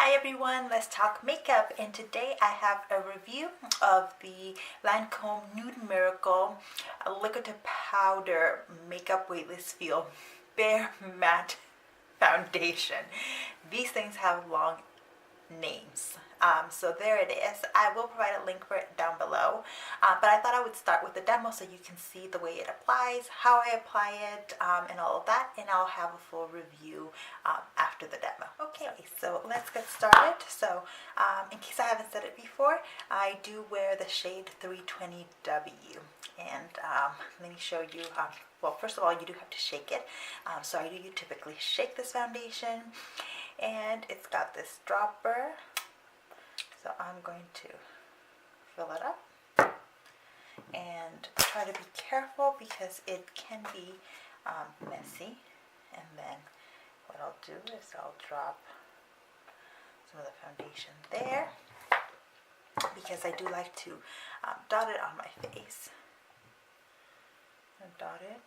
Hi everyone, let's talk makeup, and today I have a review of the Lancome Nude Miracle Liquid to Powder Makeup Weightless Feel Bare Matte Foundation. These things have long names. So there it is. I will provide a link for it down below, but I thought I would start with the demo so you can see the way it applies, how I apply it, and all of that, and I'll have a full review after the demo. Okay, so let's get started. So in case I haven't said it before, I do wear the shade 320W, and let me show you. Well, first of all, you do have to shake it. So I do typically shake this foundation, and it's got this dropper. So I'm going to fill it up and try to be careful because it can be messy. And then what I'll do is I'll drop some of the foundation there because I do like to dot it on my face. And dot it.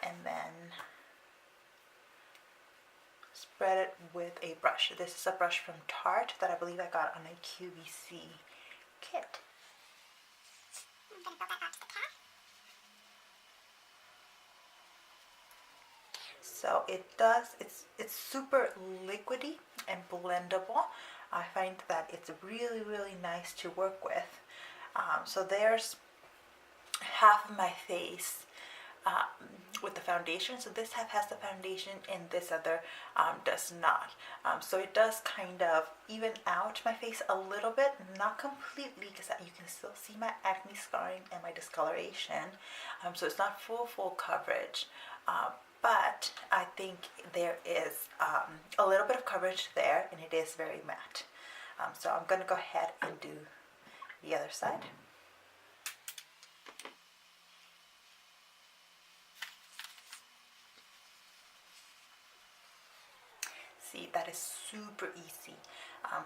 And then spread it with a brush. This is a brush from Tarte that I believe I got on a QVC kit. So it does, it's super liquidy and blendable. I find that it's really nice to work with. So there's half of my face with the foundation. So this half has the foundation and this other does not. So it does kind of even out my face a little bit, not completely, because you can still see my acne scarring and my discoloration. So it's not full coverage, but I think there is a little bit of coverage there, and it is very matte. So I'm going to go ahead and do the other side. See, that is super easy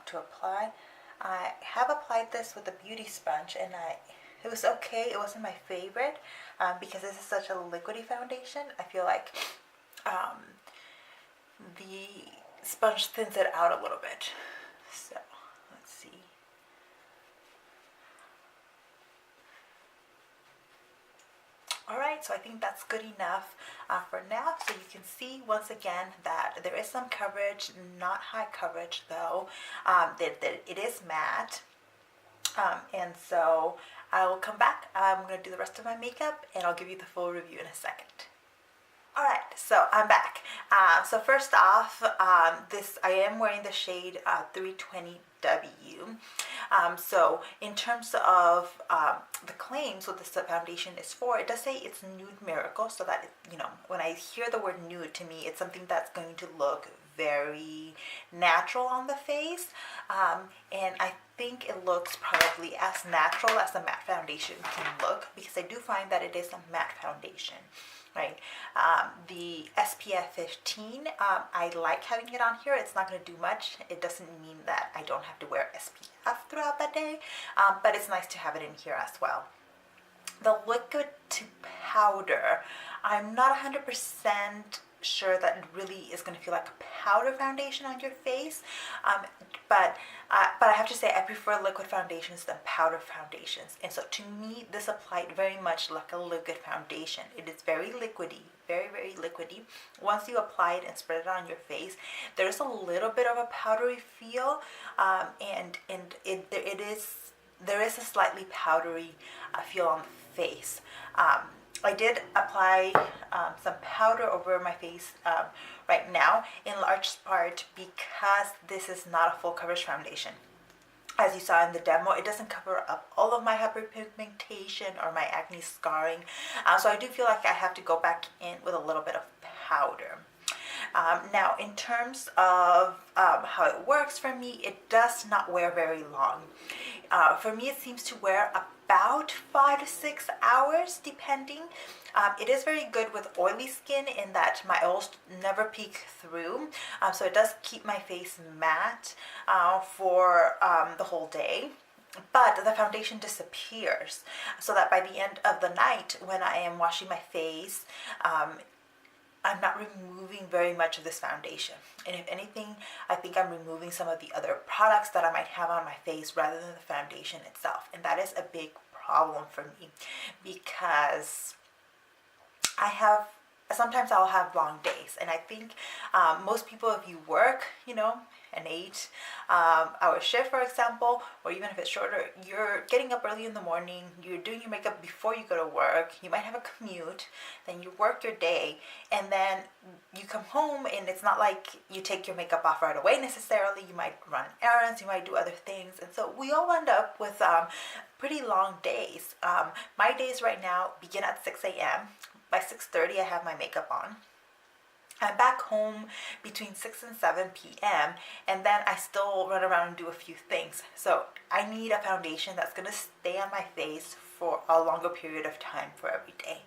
to apply. I have applied this with a beauty sponge, and it was okay. It wasn't my favorite because this is such a liquidy foundation. I feel like the sponge thins it out a little bit. So let's see. Alright, so I think that's good enough for now. So you can see once again that there is some coverage, not high coverage though, that it is matte. And so I will come back. I'm going to do the rest of my makeup and I'll give you the full review in a second. Alright, so I'm back. So first off, I am wearing the shade 320W. So in terms of the claims what this foundation is for, it does say it's Nude Miracle, so that, when I hear the word nude, to me it's something that's going to look very natural on the face, and I think it looks probably as natural as a matte foundation can look, because I do find that it is a matte foundation. Right, the SPF 15, I like having it on here. It's not going to do much. It doesn't mean that I don't have to wear SPF throughout the day, but it's nice to have it in here as well. The liquid to powder, I'm not 100% sure that it really is going to feel like a powder foundation on your face, but I have to say I prefer liquid foundations than powder foundations, and so to me this applied very much like a liquid foundation. It is very liquidy, very liquidy. Once you apply it and spread it on your face, there's a little bit of a powdery feel, and there is a slightly powdery feel on the face. I did apply some powder over my face right now, in large part because this is not a full coverage foundation. As you saw in the demo, it doesn't cover up all of my hyperpigmentation or my acne scarring. So I do feel like I have to go back in with a little bit of powder. Now, in terms of how it works for me, it does not wear very long. For me, it seems to wear about 5 to 6 hours, depending. It is very good with oily skin in that my oils never peek through, so it does keep my face matte for the whole day. But the foundation disappears, so that by the end of the night, when I am washing my face, I'm not removing very much of this foundation. And if anything, I think I'm removing some of the other products that I might have on my face rather than the foundation itself. And that is a big problem for me because sometimes I'll have long days. And I think most people, if you work, an 8-hour shift, for example, or even if it's shorter, you're getting up early in the morning, you're doing your makeup before you go to work, you might have a commute, then you work your day, and then you come home, and it's not like you take your makeup off right away necessarily. You might run errands, you might do other things, and so we all end up with pretty long days. My days right now begin at 6 a.m. By 6:30, I have my makeup on. I'm back home between 6 and 7 p.m. and then I still run around and do a few things. So I need a foundation that's going to stay on my face for a longer period of time for every day.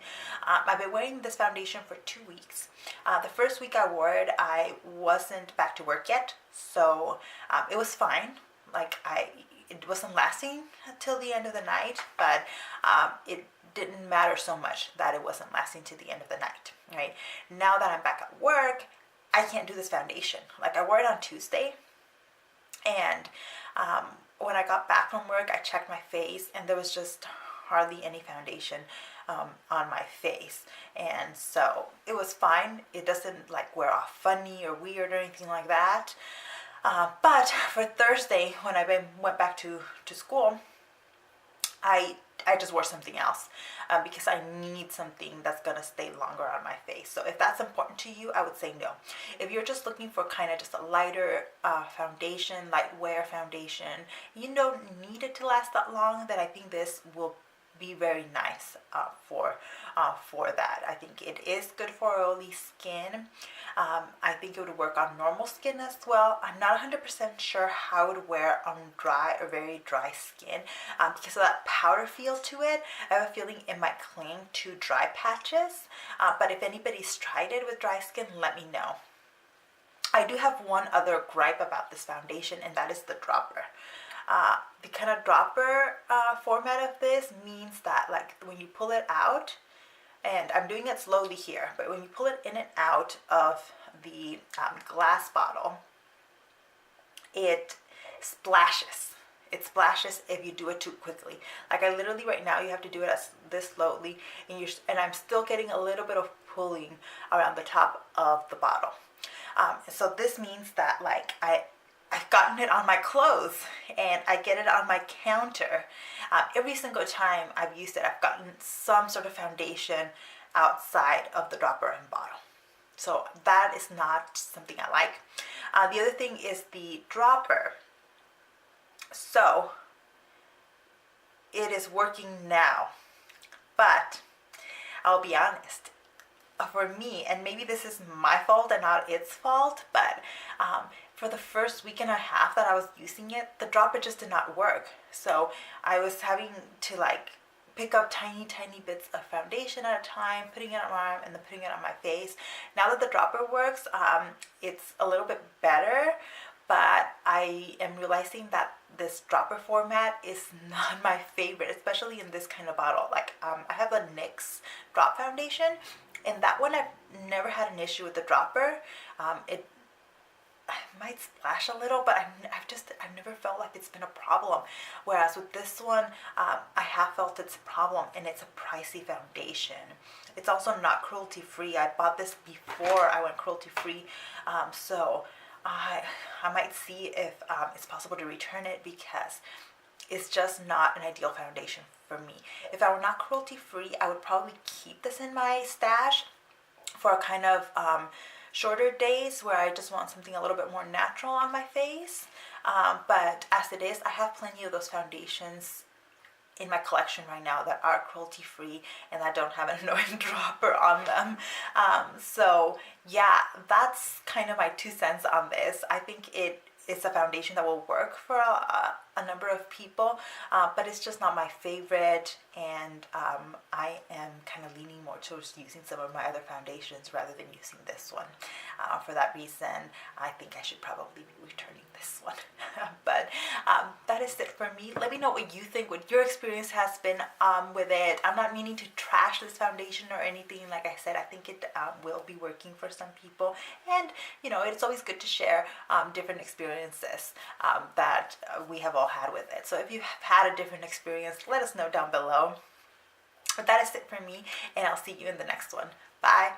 I've been wearing this foundation for 2 weeks. The first week I wore it, I wasn't back to work yet, so it was fine. It wasn't lasting until the end of the night, but it didn't matter so much that it wasn't lasting to the end of the night, right? Now that I'm back at work, I can't do this foundation. Like, I wore it on Tuesday, and when I got back from work, I checked my face, and there was just hardly any foundation on my face, and so it was fine. It doesn't wear off funny or weird or anything like that. But for Thursday, when I went back to school, I just wore something else because I need something that's going to stay longer on my face. So if that's important to you, I would say no. If you're just looking for kind of just a lighter foundation, light wear foundation, you don't need it to last that long, then I think this will be very nice for that. I think it is good for oily skin. I think it would work on normal skin as well. I'm not 100% sure how it would wear on dry or very dry skin because of that powder feel to it. I have a feeling it might cling to dry patches, but if anybody's tried it with dry skin, let me know. I do have one other gripe about this foundation, and that is the dropper. The kind of dropper format of this means that when you pull it out, and I'm doing it slowly here, but when you pull it in and out of the glass bottle, it splashes. It splashes if you do it too quickly. I literally right now, you have to do it this slowly, and I'm still getting a little bit of pulling around the top of the bottle. So this means that I've gotten it on my clothes, and I get it on my counter. Every single time I've used it, I've gotten some sort of foundation outside of the dropper and bottle. So that is not something I like. The other thing is the dropper. So it is working now, but I'll be honest, for me, and maybe this is my fault and not its fault, but for the first week and a half that I was using it, the dropper just did not work. So I was having to pick up tiny bits of foundation at a time, putting it on my arm and then putting it on my face. Now that the dropper works, it's a little bit better, but I am realizing that this dropper format is not my favorite, especially in this kind of bottle. I have a NYX drop foundation, and that one I've never had an issue with the dropper. It might splash a little, but I've never felt like it's been a problem. Whereas with this one, I have felt it's a problem, and it's a pricey foundation. It's also not cruelty free. I bought this before I went cruelty free, so I might see if it's possible to return it because it's just not an ideal foundation for me. If I were not cruelty free, I would probably keep this in my stash for a kind of shorter days where I just want something a little bit more natural on my face. But as it is, I have plenty of those foundations in my collection right now that are cruelty free and that don't have an annoying dropper on them. So yeah, that's kind of my 2 cents on this. I think it's a foundation that will work for a number of people, but it's just not my favorite, and I am kind of leaning more towards using some of my other foundations rather than using this one. For that reason, I think I should probably be returning this one. But that is it for me. Let me know what you think, what your experience has been with it. I'm not meaning to trash this foundation or anything. Like I said, I think it will be working for some people, and you know, it's always good to share different experiences that we have all had with it. So if you have had a different experience, let us know down below. But that is it for me, and I'll see you in the next one. Bye.